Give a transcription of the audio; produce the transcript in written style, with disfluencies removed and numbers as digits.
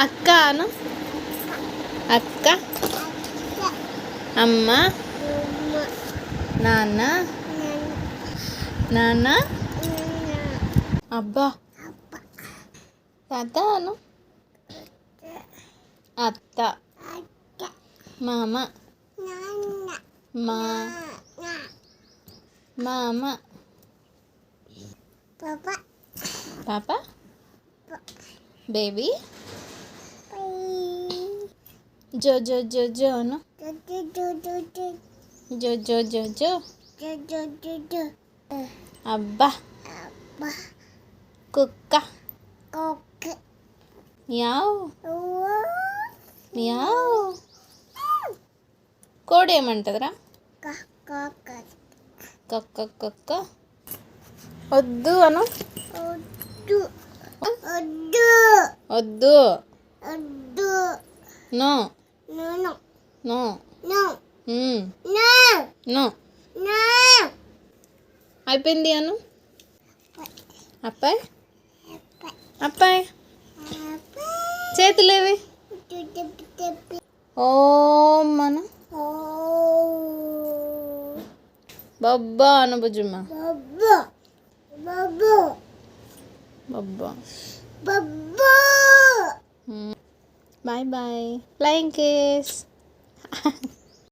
అక్క అను. అక్క, అమ్మ, నాన్న, నాన్న, అబ్బా, తాత అను. అత్త, మామ, మా మామ, పాప, బేబీ, జో జో జో జో అను. జో జో జో జో. అబ్బా, కుక్క, మియావ్ మియావ్. కోడి ఏమంటదిరా? కక్క కక్క. వద్దు అను. వద్దు. No no no. అయిపోయింది అను. అప్పాయ్ అప్పాయ్. చేతులేవి? ఓం అను. బబ్బా అను బుజ్జమ్మ. బబ్బా. Bye bye. Flying kiss.